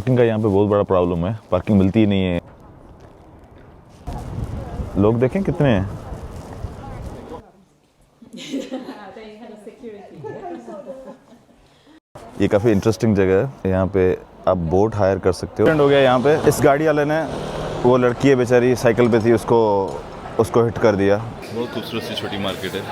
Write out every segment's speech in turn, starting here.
Parking का यहाँ पे बहुत बड़ा प्रॉब्लम है, पार्किंग मिलती ही नहीं है। लोग देखें कितने हैं। ये काफ़ी इंटरेस्टिंग जगह है, यहाँ पे आप बोट हायर कर सकते हो। हो गया यहाँ पे, इस गाड़ी वाले ने, वो लड़की है बेचारी साइकिल पे थी, उसको हिट कर दिया। बहुत खूबसूरत सी छोटी मार्केट है।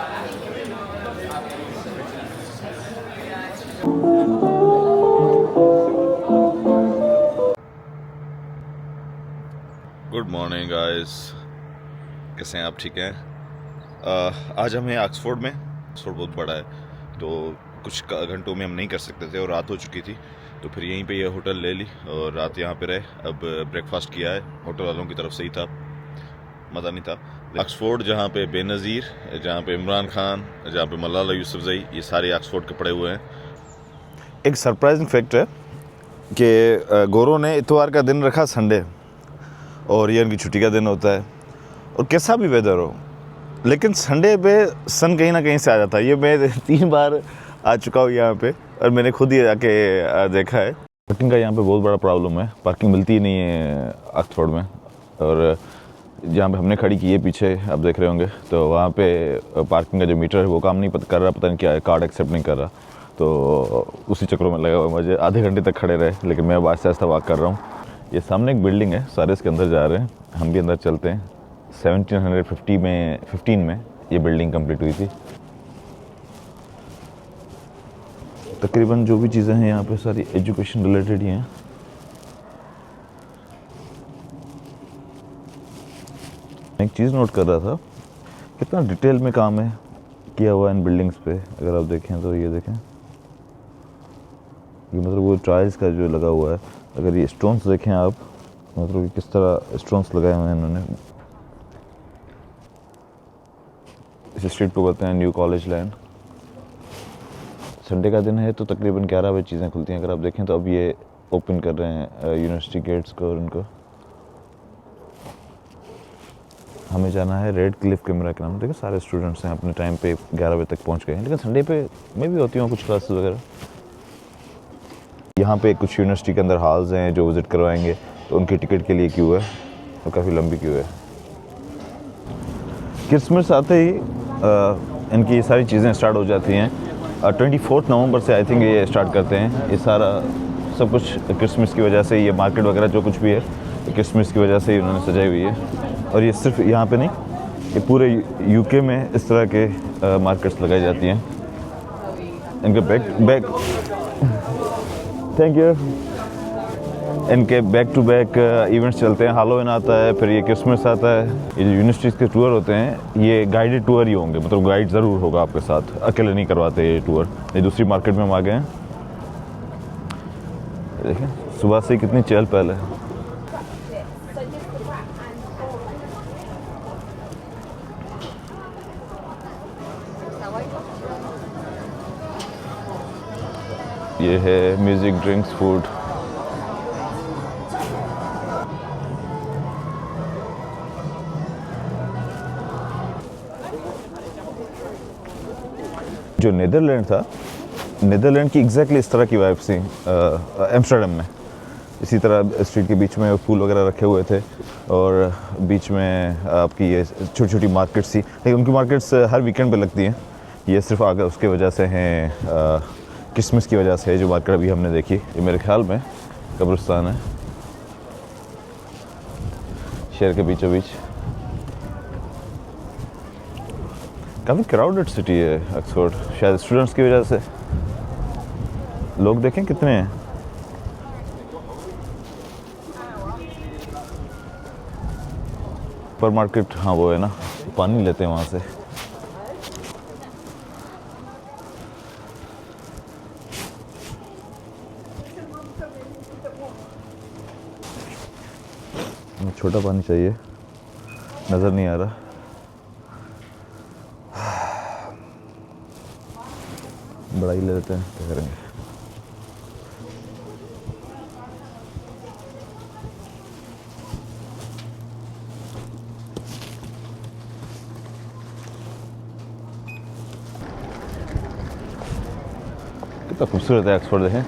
गुड मॉर्निंग गाइस, कैसे हैं आप? ठीक हैं? आज हम हैं ऑक्सफोर्ड में। ऑक्सफोर्ड बहुत बड़ा है, तो कुछ घंटों में हम नहीं कर सकते थे और रात हो चुकी थी, तो फिर यहीं पे ये होटल ले ली और रात यहाँ पे रहे। अब ब्रेकफास्ट किया है, होटल वालों की तरफ से ही था, मज़ा नहीं था। ऑक्सफोर्ड जहाँ पे बेनज़ीर, जहाँ पे इमरान खान, जहाँ पे मलाला यूसुफजई, ये सारे ऑक्सफोर्ड के पड़े हुए हैं। एक सरप्राइजिंग फैक्ट है कि गोरों ने इतवार का दिन रखा संडे, और ये उनकी छुट्टी का दिन होता है, और कैसा भी वेदर हो, लेकिन संडे पे सन कहीं ना कहीं से आ जाता है। ये मैं 3 बार आ चुका हूँ यहाँ पे, और मैंने खुद ही आके देखा है। पार्किंग का यहाँ पे बहुत बड़ा प्रॉब्लम है, पार्किंग मिलती ही नहीं है ऑक्सफोर्ड में। और जहाँ पे हमने खड़ी की है पीछे, आप देख रहे होंगे, तो वहाँ पे पार्किंग का जो मीटर है वो काम नहीं कर रहा, पता नहीं क्या है, कार्ड एक्सेप्ट नहीं कर रहा। तो उसी चक्रों में लगा हुआ, मुझे आधे घंटे तक खड़े रहे, लेकिन मैं अब आहिस्ता आहिस्ता वॉक कर रहा हूँ। ये सामने एक बिल्डिंग है, सारे इसके अंदर जा रहे हैं, हम भी अंदर चलते हैं। 1715 में ये बिल्डिंग कंप्लीट हुई थी। तकरीबन जो भी चीज़ें हैं यहाँ पे सारी एजुकेशन रिलेटेड ही हैं। एक चीज़ नोट कर रहा था, कितना डिटेल में काम है किया हुआ है इन बिल्डिंग्स पे। अगर आप देखें तो ये देखें, ये मतलब वो टाइल्स का जो लगा हुआ है, अगर ये स्टोन्स देखें आप, मतलब किस तरह स्टोन्स लगाए हुए हैं इन्होंने। इस स्ट्रीट को कहते हैं न्यू कॉलेज लैंड। संडे का दिन है तो तकरीबन 11 बजे चीज़ें खुलती हैं। अगर आप देखें तो अब ये ओपन कर रहे हैं यूनिवर्सिटी गेट्स को, और उनको हमें जाना है रेड क्लिफ कैमरा के नाम। देखो सारे स्टूडेंट्स हैं, अपने टाइम पे 11 बजे तक पहुंच गए हैं, लेकिन संडे पे मैं भी होती हूँ कुछ क्लासेस वगैरह। यहाँ पे कुछ यूनिवर्सिटी के अंदर हॉल्स हैं जो विज़िट करवाएंगे, तो उनकी टिकट के लिए क्यू है, और काफ़ी लंबी क्यू है। क्रिसमस आते ही इनकी ये सारी चीज़ें स्टार्ट हो जाती हैं। 24 नवंबर से आई थिंक ये स्टार्ट करते हैं। ये सारा सब कुछ क्रिसमस की वजह से, ये मार्केट वगैरह जो कुछ भी है क्रिसमस की वजह से ही उन्होंने सजाई हुई है। और ये सिर्फ यहाँ पे नहीं, ये पूरे यूके में इस तरह के मार्केट्स लगाई जाती हैं। इनके बैक थैंक यू, इनके बैक टू बैक इवेंट्स चलते हैं। हैलोवीन आता है, फिर ये क्रिसमस आता है। ये जो यूनिवर्सिटीज़ के टूर होते हैं, ये गाइडेड टूर ही होंगे, मतलब गाइड ज़रूर होगा आपके साथ, अकेले नहीं करवाते ये टूर। ये दूसरी मार्केट में हम आ गए हैं, देखें सुबह से कितनी चहल पहल है। ये है म्यूज़िक, ड्रिंक्स, फूड। जो नीदरलैंड था, नीदरलैंड की एग्जैक्टली इस तरह की वाइब थी एम्स्टर्डम में। इसी तरह स्ट्रीट के बीच में फूल वगैरह रखे हुए थे, और बीच में आपकी ये छोटी छोटी मार्केट्स थी, लेकिन उनकी मार्केट्स हर वीकेंड पे लगती हैं। ये सिर्फ आगे उसके वजह से हैं, क्रिसमस की वजह से। जो मार्केट अभी हमने देखी, ये मेरे ख्याल में कब्रिस्तान है, शहर के बीचों बीच। काफ़ी क्राउडेड सिटी है ऑक्सफोर्ड, शायद स्टूडेंट्स की वजह से। लोग देखें कितने हैं। सुपर मार्केट, हाँ वो है ना, पानी लेते हैं वहाँ से। छोटा पानी चाहिए, नज़र नहीं आ रहा। बड़ा ही ले लेते हैं, क्या करेंगे। कितना खूबसूरत है ऑक्सफोर्ड, देखें।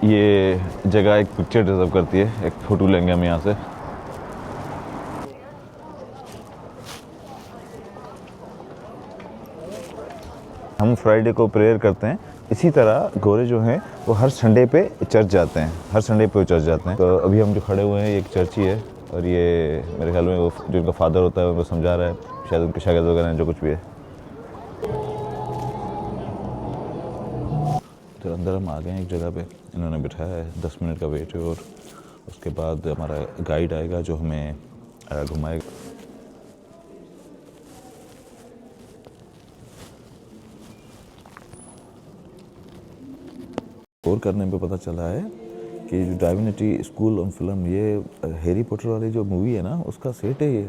ये जगह एक पिक्चर डिजर्व करती है, एक फ़ोटो लेंगे हम यहाँ से। हम फ्राइडे को प्रेयर करते हैं, इसी तरह गोरे जो हैं वो हर संडे पे चर्च जाते हैं, हर संडे पे चर्च जाते हैं। तो अभी हम जो खड़े हुए हैं ये एक चर्च ही है, और ये मेरे ख्याल में वो जो उनका फादर होता है उनको समझा रहा है, शायद उनके शागिर्द वगैरह हैं, जो कुछ भी है। तो अंदर हम आ गए हैं एक जगह पे, इन्होंने बिठाया है, 10 मिनट का वेट है, और उसके बाद हमारा गाइड आएगा जो हमें घुमाएगा। और करने पे पता चला है कि जो डाइविनिटी स्कूल ऑन फिल्म, ये हैरी पॉटर वाली जो मूवी है ना उसका सेट है। ये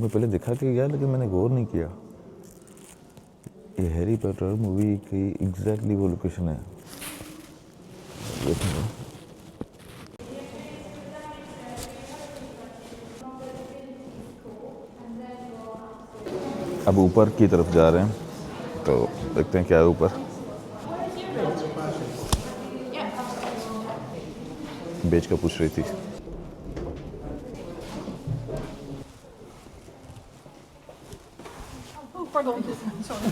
मैं पहले दिखा के गया लेकिन मैंने गौर नहीं किया, ये हैरी पॉटर मूवी की एग्जैक्टली वो लोकेशन है। अब ऊपर की तरफ जा रहे हैं, तो देखते हैं क्या है ऊपर। बेच का पूछ रही थी। Pardon. Sorry.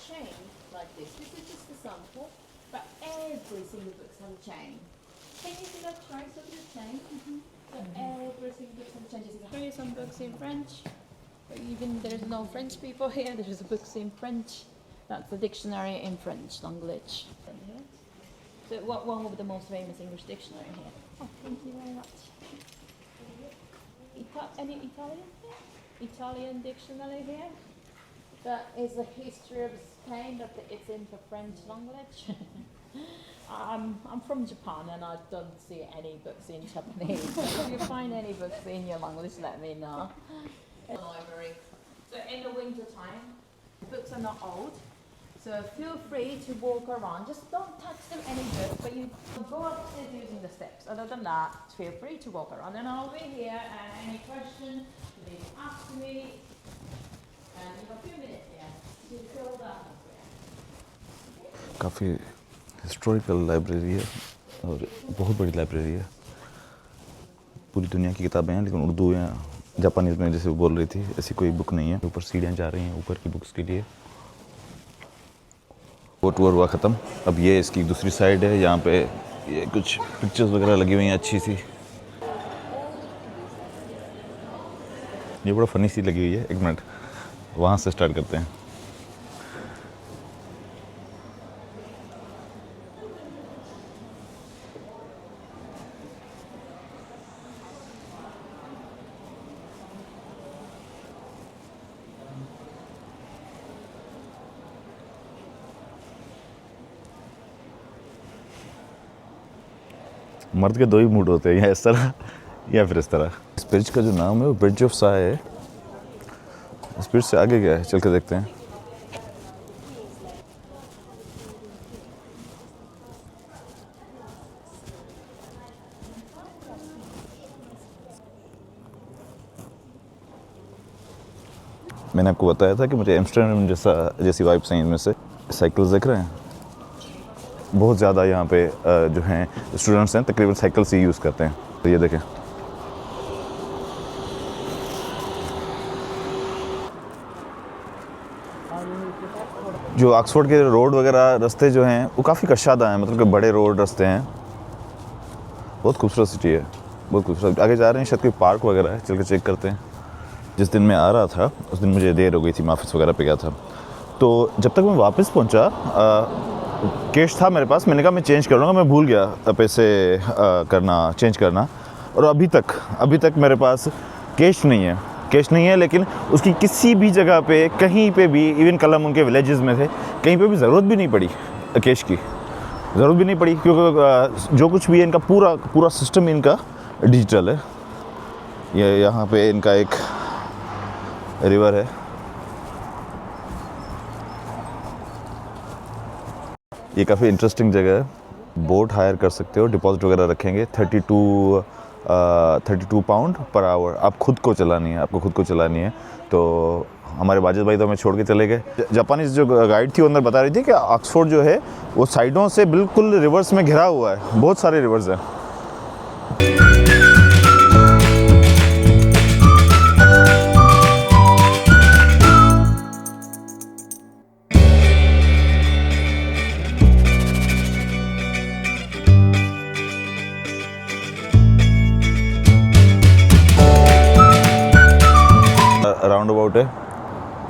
Chain like this. This is just a sample, but every single book's had a chain. Can you see that trace of the chain? So every single book's had a chain. Just show you some books in French. But even there's no French people here. There's books in French. That's the dictionary in French language. So what one of the most famous English dictionary here? Oh, thank you very much. Any Italian here? Italian dictionary here. That is the history of Spain, but it's in the French language. I'm from Japan and I don't see any books in Japanese. So if you find any books in your language, let me know. Library. So in the winter time, books are not old. So feel free to walk around. Just don't touch them any books, but you go upstairs using the steps. Other than that, feel free to walk around. And I'll be here, and any questions, please ask me. And you have a few minutes here to fill that up. काफ़ी historical library है और बहुत बड़ी library है। पूरी दुनिया की किताबें हैं, लेकिन उर्दू या जापानीज़ में जैसे वो बोल रही थी ऐसी कोई बुक नहीं है। ऊपर सीढ़ियाँ जा रही हैं ऊपर की बुक्स के लिए। वो टूर हुआ ख़त्म, अब ये इसकी दूसरी साइड है, यहाँ पे ये कुछ पिक्चर्स वगैरह लगी हुई हैं अच्छी सी। ये बड़ा फनी सी लगी हुई है, एक मिनट वहाँ से स्टार्ट करते हैं। मर्द के दो ही मूड होते हैं, या इस तरह या फिर इस तरह। इस ब्रिज का जो नाम है वो ब्रिज ऑफ साय है। इस ब्रिज से आगे क्या है चल के देखते हैं। मैंने आपको बताया था कि मुझे एम्स्टर्डम जैसी वाइब्स हैं इनमें से। साइकिल्स देख रहे हैं, बहुत ज़्यादा यहाँ पे जो हैं स्टूडेंट्स हैं तकरीबन साइकिल से यूज़ करते हैं। तो ये देखें, जो ऑक्सफोर्ड के रोड वगैरह रास्ते जो हैं वो काफ़ी कशादा हैं, मतलब कि बड़े रोड रास्ते हैं। बहुत खूबसूरत सिटी है, बहुत खूबसूरत। आगे जा रहे हैं, शायद कोई पार्क वगैरह है, चल के चेक करते हैं। जिस दिन मैं आ रहा था उस दिन मुझे देर हो गई थी, मैं ऑफिस वगैरह पे गया था। तो जब तक मैं वापस पहुँचा कैश था मेरे पास, मैंने कहा मैं चेंज कर लूँगा, मैं भूल गया पैसे चेंज करना। और अभी तक मेरे पास कैश नहीं है, लेकिन उसकी किसी भी जगह पे कहीं पे भी, इवन कलम उनके विलेजेस में थे, कहीं पे भी ज़रूरत भी नहीं पड़ी कैश की, ज़रूरत भी नहीं पड़ी, क्योंकि जो कुछ भी है इनका पूरा सिस्टम इनका डिजिटल है। ये यहाँ पे इनका एक रिवर है, ये काफ़ी इंटरेस्टिंग जगह है। बोट हायर कर सकते हो, डिपॉजिट वगैरह रखेंगे। 32 पाउंड पर आवर आपको खुद को चलानी है, तो हमारे बाजिद भाई तो हमें छोड़ के चले गए। जापानीज जो गाइड थी वो अंदर बता रही थी कि ऑक्सफोर्ड जो है वो साइडों से बिल्कुल रिवर्स में घिरा हुआ है, बहुत सारे रिवर्स हैं। राउंड अबाउट है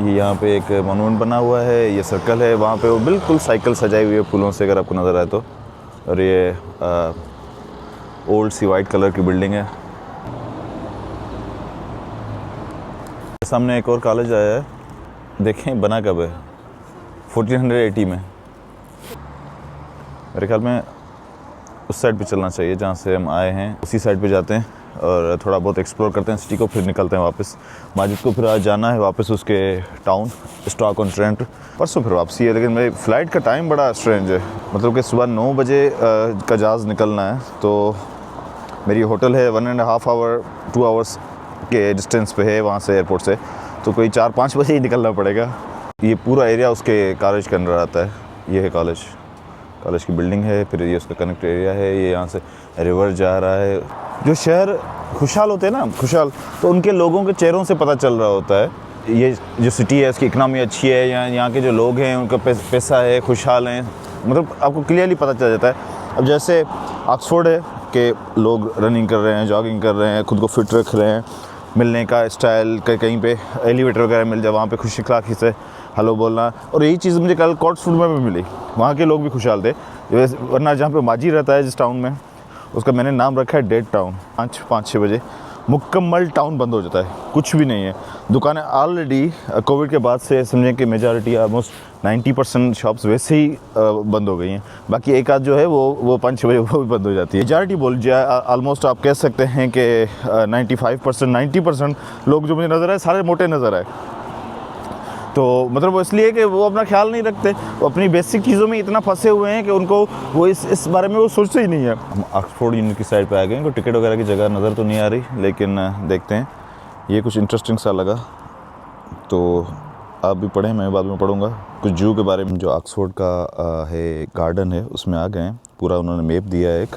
ये, यहाँ पे एक मोनूमेंट बना हुआ है, ये सर्कल है, वहाँ पे वो बिल्कुल साइकिल सजाई हुई है फूलों से, अगर आपको नज़र आए तो। और ये ओल्ड सी वाइट कलर की बिल्डिंग है। सामने एक और कॉलेज आया है, देखें बना कब है, 1480 में। मेरे ख्याल में उस साइड पे चलना चाहिए जहाँ से हम आए हैं, उसी साइड पे जाते हैं और थोड़ा बहुत एक्सप्लोर करते हैं सिटी को, फिर निकलते हैं वापस। माजिद को फिर आज जाना है वापस उसके टाउन स्टॉक-ऑन-ट्रेंट, परसों फिर वापसी है। लेकिन मेरी फ़्लाइट का टाइम बड़ा स्ट्रेंज है, मतलब कि सुबह 9 बजे का जहाज़ निकलना है, तो मेरी होटल है 1.5 आवर 2 आवर्स के डिस्टेंस पे है वहाँ से, एयरपोर्ट से, तो कोई 4-5 बजे ही निकलना पड़ेगा। ये पूरा एरिया उसके कॉलेज के अंदर आता है। ये है कॉलेज की बिल्डिंग है, फिर ये उसका कनेक्ट एरिया है, ये यहाँ से रिवर जा रहा है। जो शहर खुशहाल होते हैं ना, खुशहाल, तो उनके लोगों के चेहरों से पता चल रहा होता है। ये जो सिटी है इसकी इकनॉमी अच्छी है, यहाँ के जो लोग हैं उनका पैसा है, खुशहाल हैं, मतलब आपको क्लियरली पता चल जाता है। अब जैसे ऑक्सफोर्ड है कि लोग रनिंग कर रहे हैं, जॉगिंग कर रहे हैं, खुद को फिट रख रहे हैं, मिलने का स्टाइल, कहीं पे एलिवेटर वगैरह मिल जाए वहाँ पे खुश इखलाक़ी से हेलो बोलना। और यही चीज़ मुझे कल कॉट्सवुड में भी मिली, वहाँ के लोग भी खुशहाल थे। वरना जहाँ पे माजी रहता है जिस टाउन में, उसका मैंने नाम रखा है डेड टाउन। 5-6 बजे मुकम्मल टाउन बंद हो जाता है, कुछ भी नहीं है। दुकानें ऑलरेडी कोविड के बाद से समझें कि मेजॉरिटी ऑलमोस्ट 90% शॉप्स वैसे ही बंद हो गई हैं। बाकी एक आध जो है वो 5-6 बजे वो भी बंद हो जाती है। मेजॉरिटी बोल जाए ऑलमोस्ट आप कह सकते हैं कि 95% 90% लोग जो मुझे नज़र आए सारे मोटे नज़र आए। तो मतलब वो इसलिए कि वो अपना ख्याल नहीं रखते, वो अपनी बेसिक चीज़ों में इतना फंसे हुए हैं कि उनको वो इस बारे में वो सोचते ही नहीं है। हम ऑक्सफोर्ड यूनिवर्सिटी साइड पे आ गए हैं, कोई टिकट वगैरह की जगह नज़र तो नहीं आ रही, लेकिन देखते हैं। ये कुछ इंटरेस्टिंग सा लगा, तो आप भी पढ़ें, मैं बाद में पढ़ूँगा। कुछ जू के बारे में, जो ऑक्सफोर्ड का है गार्डन है, उसमें आ गए हैं। पूरा उन्होंने मैप दिया है एक,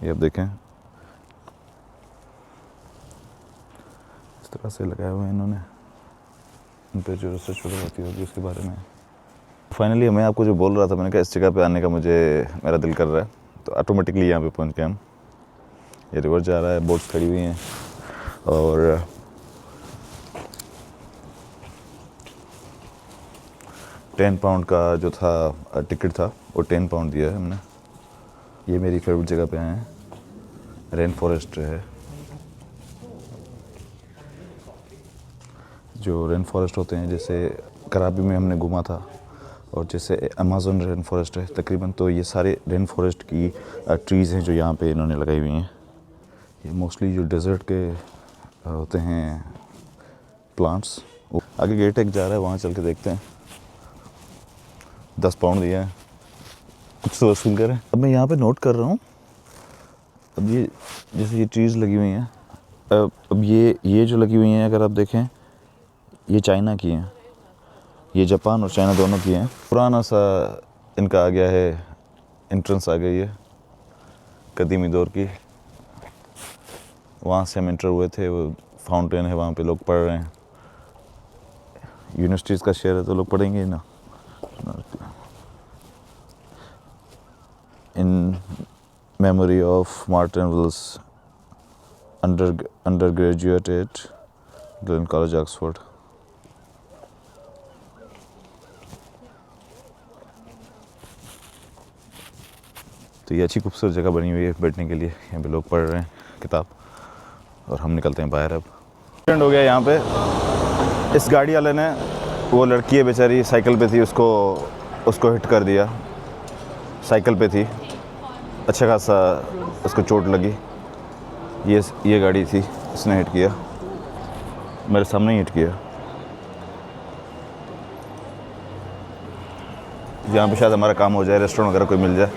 ये आप देखें इस तरह से लगाए हुए हैं इन्होंने, उन पर जो रिसर्च वगैरह होती होगी उसके बारे में। फाइनली मैं आपको जो बोल रहा था, मैंने कहा इस जगह पे आने का मेरा दिल कर रहा है, तो ऑटोमेटिकली यहाँ पे पहुँच गए हम। ये रिवर जा रहा है, बोट्स खड़ी हुई हैं, और 10 पाउंड का जो था टिकट था वो 10 पाउंड दिया है हमने। ये मेरी फेवरेट जगह पे आए हैं, रेन फॉरेस्ट है। जो रेन फॉरेस्ट होते हैं, जैसे कराबी में हमने घूमा था, और जैसे अमेज़न रेन फॉरेस्ट है तकरीबन, तो ये सारे रेन फॉरेस्ट की ट्रीज़ हैं जो यहाँ पे इन्होंने लगाई हुई हैं। ये मोस्टली जो डेजर्ट के होते हैं प्लांट्स। आगे गेट एक जा रहा है, वहाँ चल के देखते हैं। 10 पाउंड दिया है, कुछ तो वसूल करें। अब मैं यहाँ पे नोट कर रहा हूँ, अब ये जैसे ये ट्रीज़ लगी हुई हैं, अब ये जो लगी हुई हैं, अगर आप देखें, ये चाइना की हैं, ये जापान और चाइना दोनों की हैं। पुराना सा इनका आ गया है, एंट्रेंस आ गई है कदीमी दौर की। वहाँ से हम एंटर हुए थे, वो फाउंटेन है, वहाँ पे लोग पढ़ रहे हैं। यूनिवर्सिटीज़ का शहर है तो लोग पढ़ेंगे ही ना। In memory of Martin Wills, undergraduate at Glen College Oxford. तो ये अच्छी खूबसूरत जगह बनी हुई है बैठने के लिए, यहाँ पे लोग पढ़ रहे हैं किताब, और हम निकलते हैं बाहर। अब एक्सीडेंट हो गया यहाँ पे, इस गाड़ी वाले ने, वो लड़की है बेचारी साइकिल पे थी, उसको हिट कर दिया, साइकिल पे थी, अच्छा खासा उसको चोट लगी। ये गाड़ी थी, उसने हिट किया, मेरे सामने ही हिट किया। यहाँ पे शायद हमारा काम हो जाए, रेस्टोरेंट वगैरह कोई मिल जाए।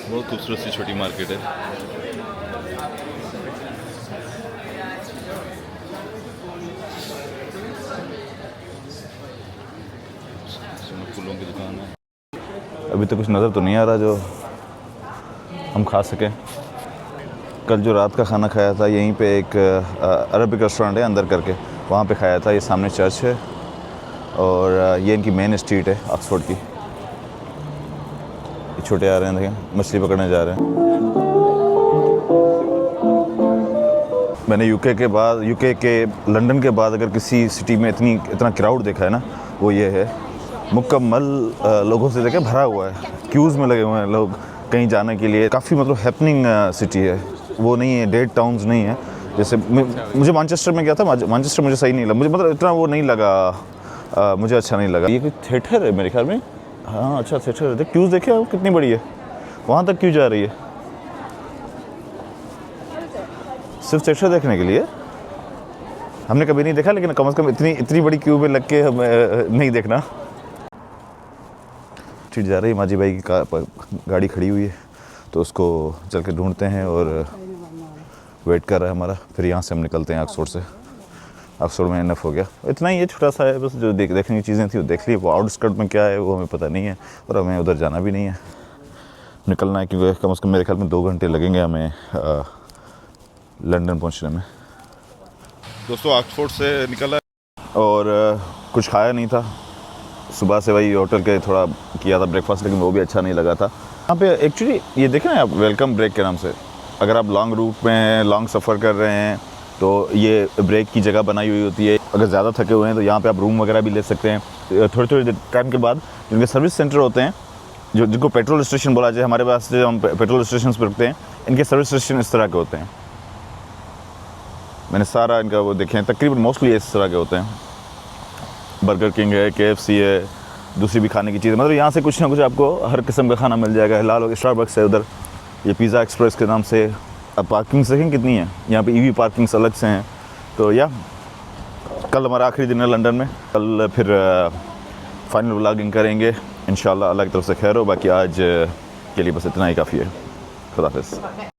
बहुत खूबसूरत सी छोटी मार्केट है। अभी तो कुछ नज़र तो नहीं आ रहा जो हम खा सकें। कल जो रात का खाना खाया था यहीं पे एक अरबिक रेस्टोरेंट है अंदर करके, वहाँ पे खाया था। ये सामने चर्च है और ये इनकी मेन स्ट्रीट है ऑक्सफोर्ड की। ये छोटे आ रहे हैं, देखें मछली पकड़ने जा रहे हैं। मैंने यूके के लंदन के बाद अगर किसी सिटी में इतना क्राउड देखा है ना, वो ये है। मुकम्मल लोगों से देखे भरा हुआ है, क्यूज़ में लगे हुए हैं लोग कहीं जाने के लिए। काफ़ी मतलब हैपनिंग सिटी है, वो नहीं है डेड टाउन्स नहीं है। जैसे मुझे मैनचेस्टर में गया था, मैनचेस्टर मुझे सही नहीं लगा, मुझे मतलब इतना वो नहीं लगा, मुझे अच्छा नहीं लगा। ये कोई थिएटर है मेरे ख्याल में, हाँ अच्छा थिएटर है। क्यूज़ देखे हो कितनी बड़ी है, वहाँ तक क्यों जा रही है सिर्फ थिएटर देखने के लिए। हमने कभी नहीं देखा, लेकिन कम से कम इतनी बड़ी क्यू में लग के हमें नहीं देखना। ठीक जा रही है, माजी भाई की गाड़ी खड़ी हुई है तो उसको चल के ढूंढते हैं और वेट कर रहा है हमारा। फिर यहाँ से हम निकलते हैं ऑक्सफोर्ड से। ऑक्सफोर्ड में इनफ हो गया, इतना ही है, छोटा सा है बस। जो देखने की चीज़ें थी वो देख ली। वो आउटस्कर्ट में क्या है वो हमें पता नहीं है और हमें उधर जाना भी नहीं है, निकलना है। क्योंकि कम से कम मेरे ख्याल में 2 घंटे लगेंगे हमें लंदन पहुंचने में। दोस्तों ऑक्सफोर्ड से निकला और कुछ खाया नहीं था। सुबह से वही होटल के थोड़ा किया था ब्रेकफास्ट, लेकिन वो भी अच्छा नहीं लगा था। यहाँ पे एक्चुअली ये देखें ना आप, वेलकम ब्रेक के नाम से, अगर आप लॉन्ग रूट में हैं, लॉन्ग सफ़र कर रहे हैं तो ये ब्रेक की जगह बनाई हुई होती है। अगर ज़्यादा थके हुए हैं तो यहाँ पे आप रूम वगैरह भी ले सकते हैं। थोड़ी टाइम के बाद जिनके सर्विस सेंटर होते हैं, जिनको पेट्रोल स्टेशन बोला जाए, हमारे पास जो हम पेट्रोल स्टेशन पर रुकते हैं, इनके सर्विस स्टेशन इस तरह के होते हैं। मैंने सारा इनका वो देखे हैं, तकरीबन मोस्टली इस तरह के होते हैं। बर्गर किंग है, KFC है, दूसरी भी खाने की चीज़ें, मतलब यहाँ से कुछ ना कुछ आपको हर किस्म का खाना मिल जाएगा। लाल स्टारबक्स है उधर, ये पिज़्ज़ा एक्सप्रेस के नाम से। अब पार्किंग देखें कितनी है यहाँ पे, EV पार्किंग्स अलग से हैं। तो या कल हमारा आखिरी दिन है लंदन में, कल फिर फाइनल व्लॉगिंग करेंगे इंशाल्लाह। अल्लाह की तरफ से खैर हो। बाकी आज के लिए बस इतना ही काफ़ी है। खुदा हाफ़िज़।